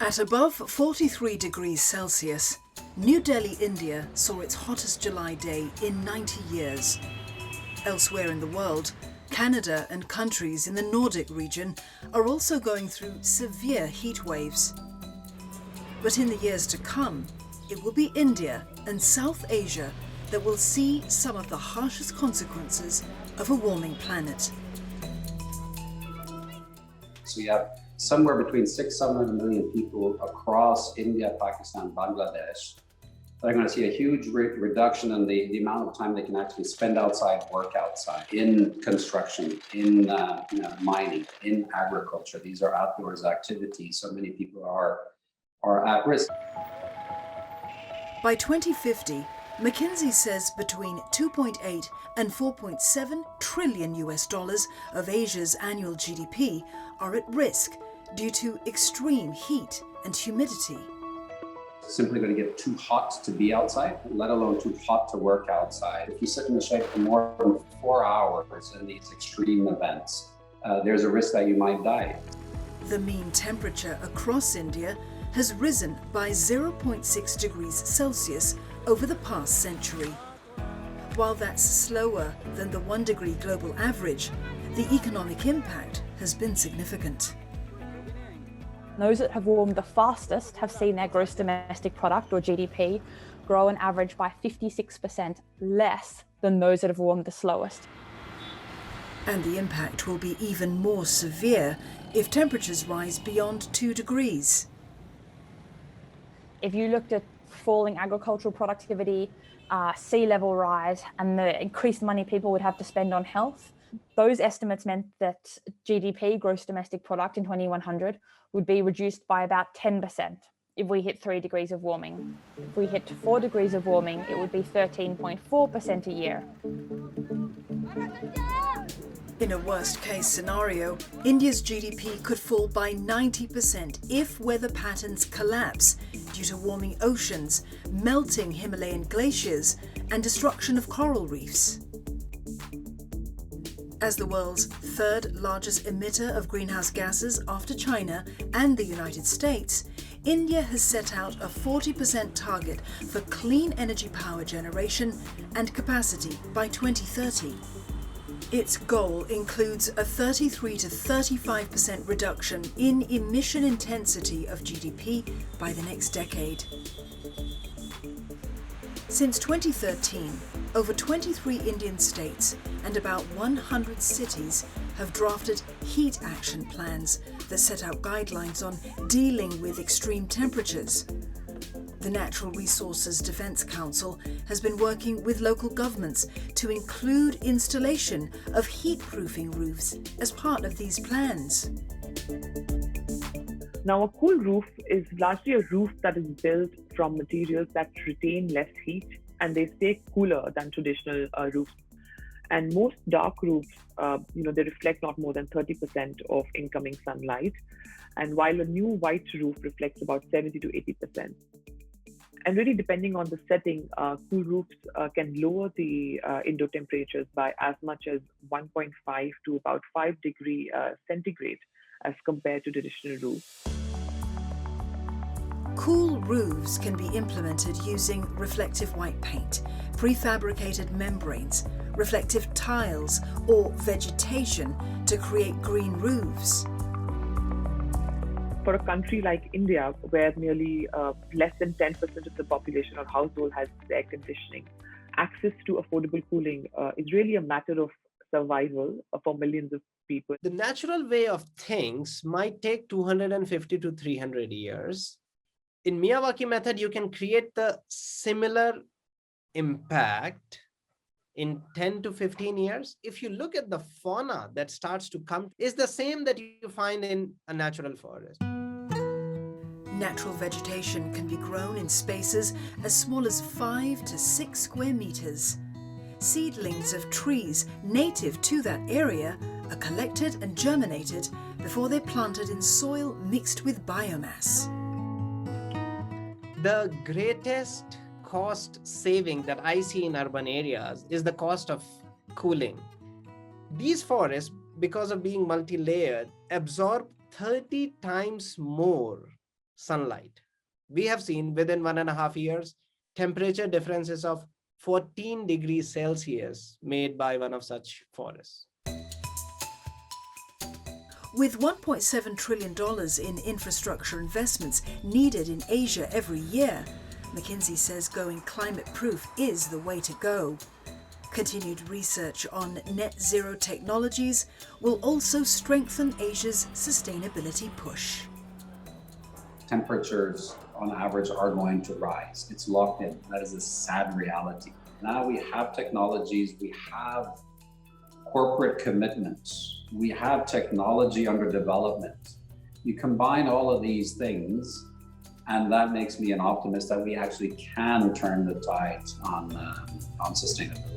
At above 43 degrees Celsius, New Delhi, India saw its hottest July day in 90 years. Elsewhere in the world, Canada and countries in the Nordic region are also going through severe heat waves. But in the years to come, it will be India and South Asia that will see some of the harshest consequences of a warming planet. So we have somewhere between 600 million people across India, Pakistan, Bangladesh that are going to see a huge reduction in the amount of time they can actually spend outside, work outside, in construction, in mining, in agriculture. These are outdoors activities. So many people are at risk. By 2050, McKinsey says between 2.8 and 4.7 trillion US dollars of Asia's annual GDP are at risk due to extreme heat and humidity. It's simply going to get too hot to be outside, let alone too hot to work outside. If you sit in the shade for more than 4 hours in these extreme events, there's a risk that you might die. The mean temperature across India has risen by 0.6 degrees Celsius over the past century. While that's slower than the 1 degree global average, the economic impact has been significant. Those that have warmed the fastest have seen their gross domestic product, or GDP, grow on average by 56% less than those that have warmed the slowest. And the impact will be even more severe if temperatures rise beyond 2 degrees. If you looked at falling agricultural productivity, sea level rise, and the increased money people would have to spend on health, those estimates meant that GDP, gross domestic product, in 2100 would be reduced by about 10% if we hit 3 degrees of warming. If we hit 4 degrees of warming, it would be 13.4% a year. In a worst-case scenario, India's GDP could fall by 90% if weather patterns collapse due to warming oceans, melting Himalayan glaciers, and destruction of coral reefs. As the world's third largest emitter of greenhouse gases after China and the United States, India has set out a 40% target for clean energy power generation and capacity by 2030. Its goal includes a 33 to 35% reduction in emission intensity of GDP by the next decade. Since 2013, over 23 Indian states and about 100 cities have drafted heat action plans that set out guidelines on dealing with extreme temperatures. The Natural Resources Defence Council has been working with local governments to include installation of heat-proofing roofs as part of these plans. Now, a cool roof is largely a roof that is built from materials that retain less heat and they stay cooler than traditional roofs. And most dark roofs, they reflect not more than 30% of incoming sunlight. And while a new white roof reflects about 70 to 80%. And really, depending on the setting, cool roofs can lower the indoor temperatures by as much as 1.5 to about 5 degrees centigrade as compared to traditional roofs. Cool roofs can be implemented using reflective white paint, prefabricated membranes, reflective tiles, or vegetation to create green roofs. For a country like India, where nearly less than 10% of the population or household has air conditioning, access to affordable cooling is really a matter of survival for millions of people. The natural way of things might take 250 to 300 years. In Miyawaki method, you can create the similar impact in 10 to 15 years. If you look at the fauna that starts to come, is the same that you find in a natural forest. Natural vegetation can be grown in spaces as small as 5 to 6 square meters. Seedlings of trees native to that area are collected and germinated before they're planted in soil mixed with biomass. The greatest cost saving that I see in urban areas is the cost of cooling. These forests, because of being multi-layered, absorb 30 times more sunlight. We have seen within 1.5 years, temperature differences of 14 degrees Celsius made by one of such forests. With $1.7 trillion in infrastructure investments needed in Asia every year, McKinsey says going climate-proof is the way to go. Continued research on net zero technologies will also strengthen Asia's sustainability push. Temperatures on average are going to rise. It's locked in. That is a sad reality. Now we have technologies, we have corporate commitments, we have technology under development. You combine all of these things, and that makes me an optimist that we actually can turn the tide on sustainability.